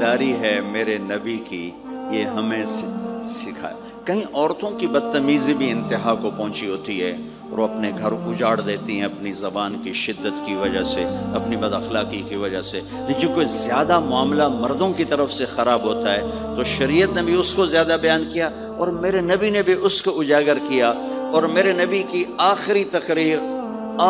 دینداری ہے میرے نبی کی، یہ ہمیں سکھایا۔ کہیں عورتوں کی بدتمیزی بھی انتہا کو پہنچی ہوتی ہے اور وہ اپنے گھر اجاڑ دیتی ہیں اپنی زبان کی شدت کی وجہ سے، اپنی بد اخلاقی کی وجہ سے۔ لیکن کوئی زیادہ معاملہ مردوں کی طرف سے خراب ہوتا ہے تو شریعت نے بھی اس کو زیادہ بیان کیا اور میرے نبی نے بھی اس کو اجاگر کیا، اور میرے نبی کی آخری تقریر،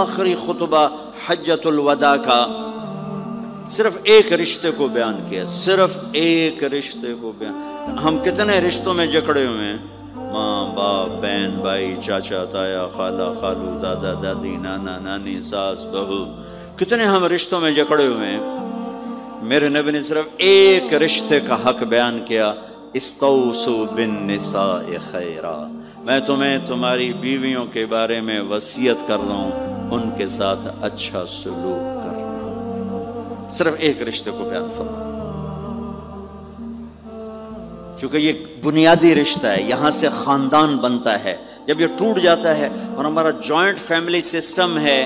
آخری خطبہ حجۃ الوداع کا صرف ایک رشتے کو بیان کیا، صرف ایک رشتے کو بیان۔ ہم کتنے رشتوں میں جکڑے ہوئے ہیں، ماں باپ، بہن بھائی، چاچا تایا، خالہ خالو، دادا دادی، نانا نانی، ساس بہو، کتنے ہم رشتوں میں جکڑے ہوئے ہیں۔ میرے نبی نے صرف ایک رشتے کا حق بیان کیا، استوصوا بالنساء خیرا، میں تمہیں تمہاری بیویوں کے بارے میں وصیت کر رہا ہوں، ان کے ساتھ اچھا سلوک کرنا۔ صرف ایک رشتے کو بیان فرمایا، چونکہ یہ بنیادی رشتہ ہے، یہاں سے خاندان بنتا ہے۔ جب یہ ٹوٹ جاتا ہے اور ہمارا جوائنٹ فیملی سسٹم ہے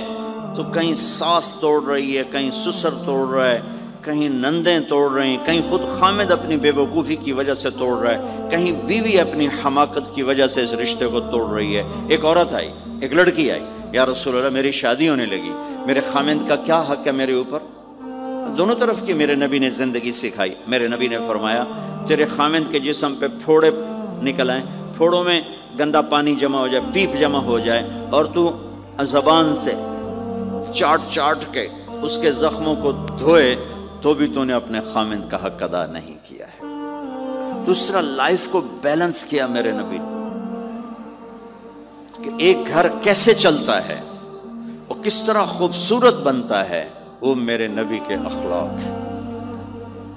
تو کہیں ساس توڑ رہی ہے، کہیں سسر توڑ رہا ہے، کہیں نندیں توڑ رہی ہیں، کہیں خود خامد اپنی بے وقوفی کی وجہ سے توڑ رہا ہے، کہیں بیوی اپنی حماقت کی وجہ سے اس رشتے کو توڑ رہی ہے۔ ایک عورت آئی، ایک لڑکی آئی، یا رسول اللہ میری شادی ہونے لگی، میرے خامد کا کیا حق ہے میرے اوپر؟ دونوں طرف کی میرے نبی نے زندگی سکھائی۔ میرے نبی نے فرمایا تیرے خامد کے جسم پہ پھوڑے نکل آئیں، پھوڑوں میں گندا پانی جمع ہو جائے، پیپ جمع ہو جائے، اور تو زبان سے چاٹ چاٹ کے اس کے زخموں کو دھوئے، تو بھی تو نے اپنے خامد کا حق ادا نہیں کیا ہے۔ دوسرا، لائف کو بیلنس کیا میرے نبی نے کہ ایک گھر کیسے چلتا ہے اور کس طرح خوبصورت بنتا ہے، وہ میرے نبی کے اخلاق ہیں۔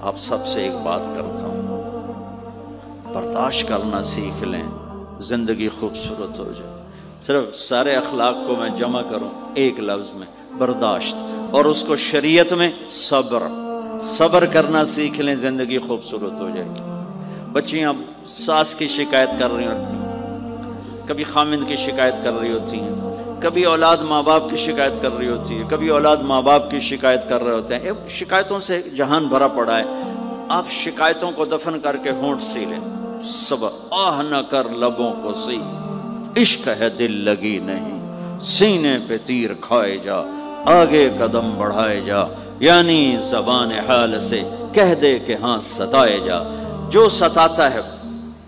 آپ سب سے ایک بات کرتا ہوں، برداشت کرنا سیکھ لیں، زندگی خوبصورت ہو جائے۔ صرف سارے اخلاق کو میں جمع کروں ایک لفظ میں، برداشت، اور اس کو شریعت میں صبر۔ صبر کرنا سیکھ لیں، زندگی خوبصورت ہو جائے گی۔ بچیاں ساس کی شکایت کر رہی ہوتی ہیں، کبھی خامند کی شکایت کر رہی ہوتی ہیں، کبھی اولاد ماں باپ کی شکایت کر رہی ہوتی ہے، کبھی اولاد ماں باپ کی شکایت کر رہے ہوتے ہیں۔ شکایتوں سے جہان بھرا پڑا ہے۔ آپ شکایتوں کو دفن کر کے ہونٹ سی لیں، صبر، آہ نہ کر لبوں کو سی، عشق ہے دل لگی نہیں، سینے پہ تیر کھائے جا، آگے قدم بڑھائے جا، یعنی زبان حال سے کہہ دے کہ ہاں ستائے جا، جو ستاتا ہے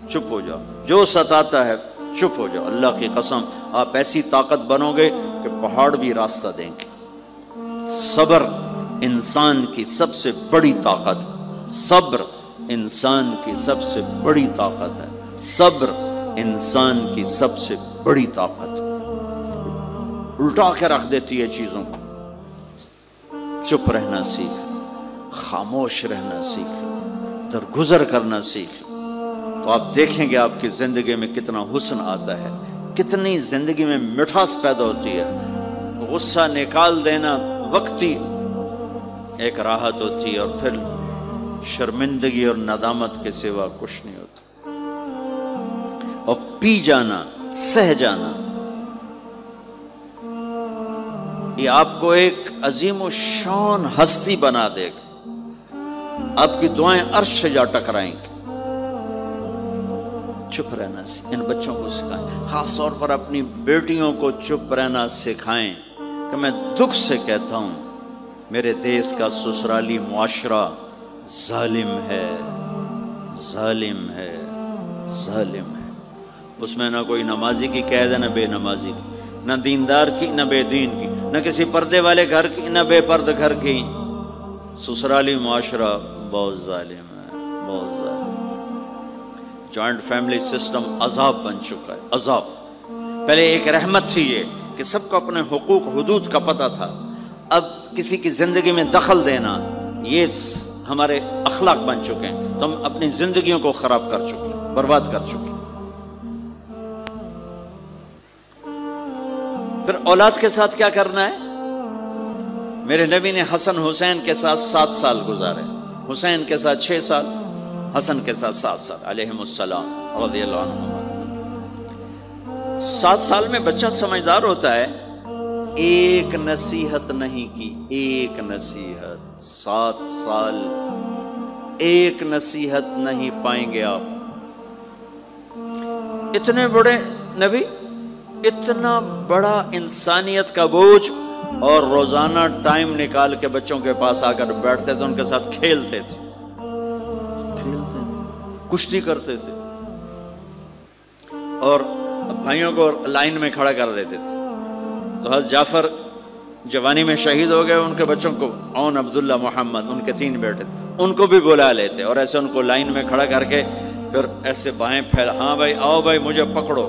چپ ہو جاؤ، جو ستاتا ہے چپ ہو جاؤ۔ اللہ کی قسم آپ ایسی طاقت بنو گے کہ پہاڑ بھی راستہ دیں گے۔ صبر انسان کی سب سے بڑی طاقت، صبر انسان کی سب سے بڑی طاقت ہے، صبر انسان کی سب سے بڑی طاقت، الٹا کے رکھ دیتی ہے چیزوں کو۔ چپ رہنا سیکھ، خاموش رہنا سیکھ، درگزر کرنا سیکھ، تو آپ دیکھیں گے آپ کی زندگی میں کتنا حسن آتا ہے، کتنی زندگی میں مٹھاس پیدا ہوتی ہے۔ غصہ نکال دینا وقتی ایک راحت ہوتی ہے، اور پھر شرمندگی اور ندامت کے سوا کچھ نہیں ہوتا۔ اور پی جانا، سہ جانا، یہ آپ کو ایک عظیم و شان ہستی بنا دے گا۔ آپ کی دعائیں عرش سے جا ٹکرائیں گی۔ چپ رہنا ان بچوں کو سکھائیں، خاص طور پر اپنی بیٹیوں کو چپ رہنا سکھائیں کہ میں دکھ سے کہتا ہوں میرے دیس کا سسرالی معاشرہ ظالم ہے، ظالم ہے، ظالم ہے۔ اس میں نہ کوئی نمازی کی قید ہے، نہ بے نمازی کی، نہ دیندار کی، نہ بے دین کی، نہ کسی پردے والے گھر کی، نہ بے پرد گھر کی۔ سسرالی معاشرہ بہت ظالم ہے، بہت ظالم۔ جوائنٹ فیملی سسٹم عذاب بن چکا ہے، عذاب۔ پہلے ایک رحمت تھی یہ کہ سب کو اپنے حقوق حدود کا پتہ تھا، اب کسی کی زندگی میں دخل دینا یہ ہمارے اخلاق بن چکے ہیں، تو ہم اپنی زندگیوں کو خراب کر چکے ہیں، برباد کر چکے ہیں۔ پھر اولاد کے ساتھ کیا کرنا ہے؟ میرے نبی نے حسن حسین کے ساتھ 7 سال گزارے، حسین کے ساتھ 6 سال، حسن کے ساتھ 7 سال علیہم السلام رضی اللہ عنہ۔ 7 سال میں بچہ سمجھدار ہوتا ہے، ایک نصیحت نہیں کی، ایک نصیحت، 7 سال ایک نصیحت نہیں پائیں گے آپ. اتنے بڑے نبی، اتنا بڑا انسانیت کا بوجھ، اور روزانہ ٹائم نکال کے بچوں کے پاس آ کر بیٹھتے تھے، ان کے ساتھ کھیلتے تھے، کشتی کرتے تھے، اور بھائیوں کو لائن میں کھڑا کر دیتے تھے. تو حضرت جعفر جوانی میں شہید ہو گئے، ان کے بچوں کو، عون، عبداللہ، محمد، ان کے 3 بیٹے، ان کو بھی بلا لیتے اور ایسے ان کو لائن میں کھڑا کر کے پھر ایسے بائیں پھیلا، ہاں بھائی آؤ بھائی مجھے پکڑو،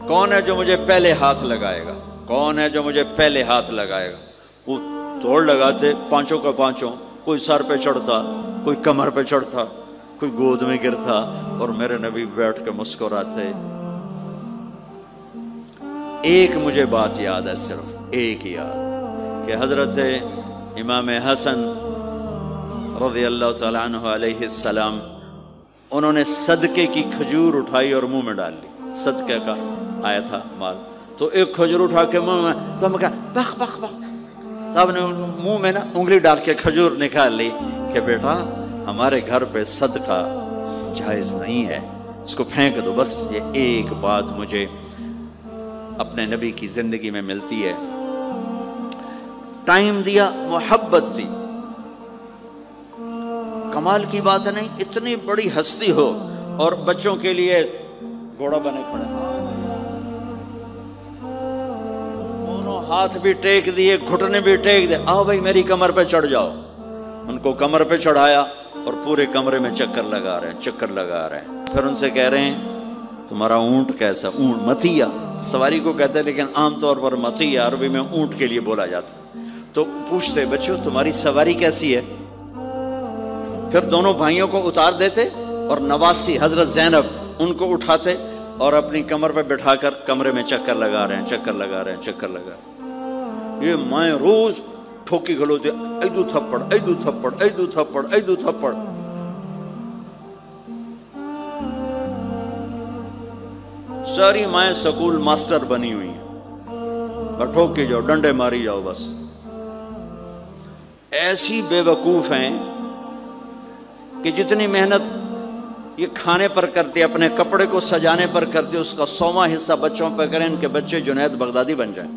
کون ہے جو مجھے پہلے ہاتھ لگائے گا، کون ہے جو مجھے پہلے ہاتھ لگائے گا. وہ دوڑ لگاتے، پانچوں کا پانچوں، کوئی سر پہ چڑھتا، کوئی کمر پہ چڑھتا، کوئی گود میں گرتا، اور میرے نبی بیٹھ کے مسکراتے. ایک مجھے بات یاد ہے، صرف ایک یاد، کہ حضرت امام حسن رضی اللہ تعالیٰ عنہ علیہ السلام، انہوں نے صدقے کی کھجور اٹھائی اور منہ میں ڈال لی. صدقے کا آیا تھا مال، تو ایک کھجور اٹھا کے منہ میں، تو ہم کہا بخ بخ بخ، تو آپ نے منہ میں نا انگلی ڈال کے کھجور نکال لی کہ بیٹا ہمارے گھر پہ صدقہ جائز نہیں ہے، اس کو پھینک دو. بس یہ ایک بات مجھے اپنے نبی کی زندگی میں ملتی ہے. ٹائم دیا، محبت دی. کمال کی بات ہے نہیں، اتنی بڑی ہستی ہو اور بچوں کے لیے گھوڑا بنے پڑے، دونوں ہاتھ بھی ٹیک دیے، گھٹنے بھی ٹیک دے، آؤ بھائی میری کمر پہ چڑھ جاؤ. ان کو کمر پہ چڑھایا اور پورے کمرے میں چکر لگا رہے ہیں، چکر لگا رہے ہیں. پھر ان سے کہہ رہے ہیں تمہارا اونٹ کیسا؟ اونٹ متیا سواری کو کہتے ہیں، لیکن عام طور پر متیا عربی میں اونٹ کے لیے بولا جاتا. تو پوچھتے بچوں تمہاری سواری کیسی ہے؟ پھر دونوں بھائیوں کو اتار دیتے اور نواسی حضرت زینب ان کو اٹھاتے اور اپنی کمر پہ بٹھا کر کمرے میں چکر لگا رہے ہیں، چکر لگا رہے ہیں، چکر لگا رہے ہیں. یہ مائیں روز ٹھوکی کھلوتے، ایدو تھپڑ، ایدو تھپڑ، ایدو تھپڑ، ایدو تھپڑ. ساری مائیں سکول ماسٹر بنی ہوئی ہیں، ٹھوک کے جاؤ، ڈنڈے ماری جاؤ. بس ایسی بے وقوف ہیں کہ جتنی محنت یہ کھانے پر کرتے، اپنے کپڑے کو سجانے پر کرتے، اس کا 100واں حصہ بچوں پہ کریں، ان کے بچے جنید بغدادی بن جائیں.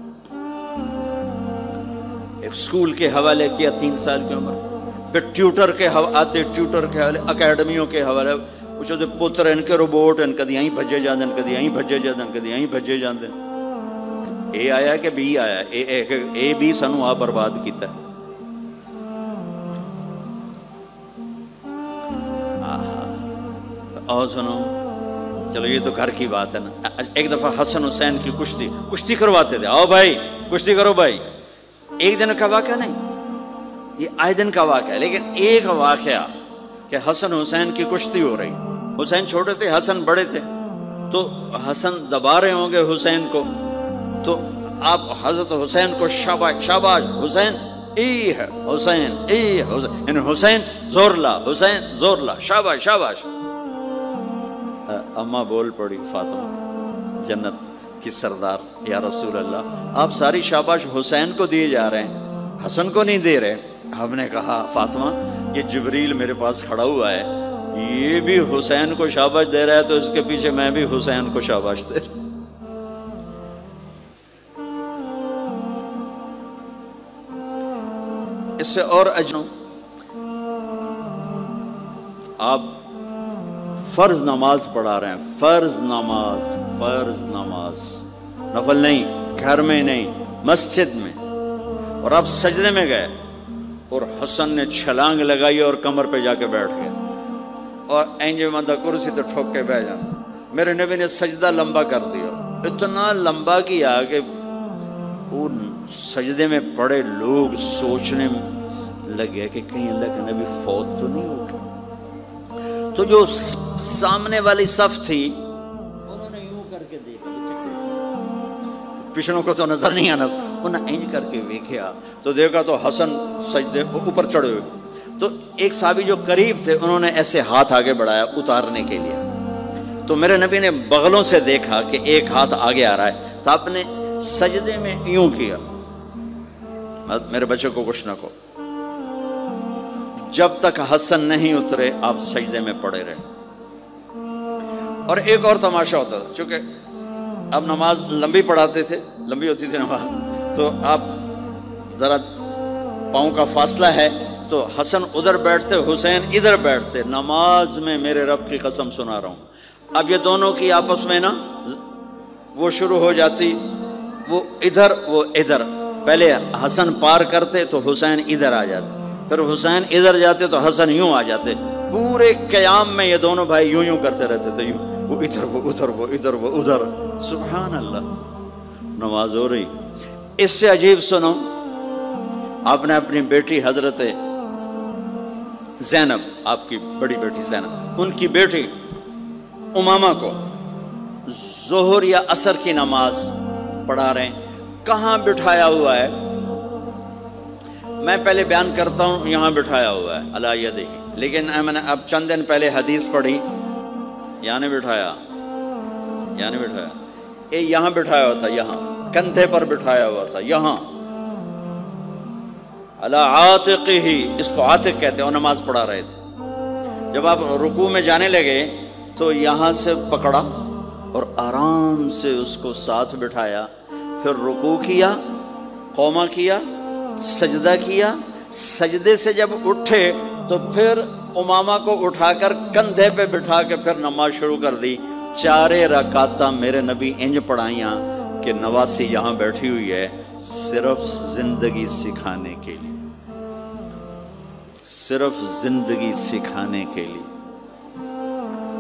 ایک سکول کے حوالے کیا 3 سال کی عمر، پھر ٹیوٹر کے آتے، ٹیوٹر کے حوالے، اکیڈمیوں کے حوالے پوچھو تو پتر ان کے روبوٹ ان کدی یہیں بھجے جاندے، کدی یہیں بھجے جاندے، کدی یہیں بھجے جاندے. اے آیا کہ بی آیا؟ اے بی سانو آ برباد کیتا ہے. اور سنو، چلو یہ تو گھر کی بات ہے نا. ایک دفعہ حسن حسین کی کشتی کرواتے تھے، آؤ بھائی کشتی کرو بھائی. ایک دن کا واقعہ نہیں، یہ آئے دن کا واقعہ ہے. لیکن ایک واقعہ کہ حسن حسین کی کشتی ہو رہی، حسین چھوٹے تھے، حسن بڑے تھے، تو حسن دبا رہے ہوں گے حسین کو، تو آپ حضرت حسین کو شاباش شاباش حسین، ای ہے حسین، ای حسین، یعنی حسین زور لا، حسین زور لا، شاباش شاباش. اماں بول پڑی، فاطمہ جنت کی سردار، یا رسول اللہ آپ ساری شاباش حسین کو دیے جا رہے ہیں، حسن کو نہیں دے رہے. ہم نے کہا فاطمہ یہ جبریل میرے پاس کھڑا ہوا ہے، یہ بھی حسین کو شاباش دے رہا ہے، تو اس کے پیچھے میں بھی حسین کو شاباش دے رہا. اس سے اور اجنو، آپ فرض نماز پڑھا رہے ہیں، فرض نماز، نفل نہیں، گھر میں نہیں، مسجد میں، اور آپ سجدے میں گئے اور حسن نے چھلانگ لگائی اور کمر پہ جا کے بیٹھ گئے اور اینجے مندہ کرسی تو ٹھوک کے بیٹھ جانا. میرے نبی نے سجدہ لمبا کر دیا، اتنا لمبا کیا کہ وہ سجدے میں پڑے لوگ سوچنے لگے کہ کہیں اللہ کے نبی فوت تو نہیں ہو گئے. تو جو سامنے والی صف تھی انہوں نے یوں کر کے دیکھا، پچھڑوں کو تو نظر نہیں آنا، انہوں نے اینج کر کے دیکھا تو دیکھا تو حسن سجدے اوپر چڑھے ہوئے. تو ایک صحابی جو قریب تھے انہوں نے ایسے ہاتھ آگے بڑھایا اتارنے کے لیے، تو میرے نبی نے بغلوں سے دیکھا کہ ایک ہاتھ آگے آ رہا ہے، تو آپ نے سجدے میں یوں کیا، میرے بچے کو کچھ نہ کو، جب تک حسن نہیں اترے آپ سجدے میں پڑے رہے۔ اور ایک اور تماشا ہوتا تھا، چونکہ اب نماز لمبی پڑھاتے تھے، لمبی ہوتی تھی نماز، تو آپ ذرا پاؤں کا فاصلہ ہے تو حسن ادھر بیٹھتے، حسین ادھر بیٹھتے۔ نماز میں میرے رب کی قسم سنا رہا ہوں، اب یہ دونوں کی آپس میں نا وہ شروع ہو جاتی، وہ ادھر وہ ادھر، پہلے حسن پار کرتے تو حسین ادھر آ جاتے، پھر حسین ادھر جاتے تو حسن یوں آ جاتے۔ پورے قیام میں یہ دونوں بھائی یوں یوں کرتے رہتے تھے، یوں، وہ ادھر وہ ادھر، وہ ادھر وہ ادھر۔ سبحان اللہ، نماز ہو رہی۔ اس سے عجیب سنو، آپ نے اپنی بیٹی حضرت زینب، آپ کی بڑی بیٹی زینب، ان کی بیٹی امامہ کو ظہر یا عصر کی نماز پڑھا رہے ہیں، کہاں بٹھایا ہوا ہے؟ میں پہلے بیان کرتا ہوں، یہاں بٹھایا ہوا ہے علی یدہ، لیکن میں نے اب چند دن پہلے حدیث پڑھی، یہاں نہیں بٹھایا، یہاں نہیں بٹھایا، یہاں بٹھایا ہوا تھا، یہاں کندھے پر بٹھایا ہوا تھا، یہاں علی عاتقہ، اس کو عاتق کہتے ہیں، اور نماز پڑھا رہے تھے۔ جب آپ رکوع میں جانے لگے تو یہاں سے پکڑا اور آرام سے اس کو ساتھ بٹھایا، پھر رکوع کیا، قومہ کیا، سجدہ کیا، سجدے سے جب اٹھے تو پھر امامہ کو اٹھا کر کندھے پہ بٹھا کے پھر نماز شروع کر دی۔ 4 رکعتاں میرے نبی انج پڑھائیاں کہ نواسی یہاں بیٹھی ہوئی ہے، صرف زندگی سکھانے کے لیے، صرف زندگی سکھانے کے لیے۔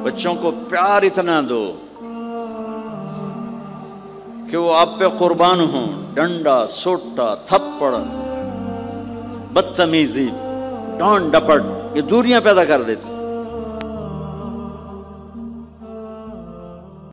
بچوں کو پیار اتنا دو کہ وہ آپ پہ قربان ہوں، ڈنڈا، سوٹا، تھپڑ، بدتمیزی، ڈانٹ ڈپٹ، یہ دوریاں پیدا کر دیتے۔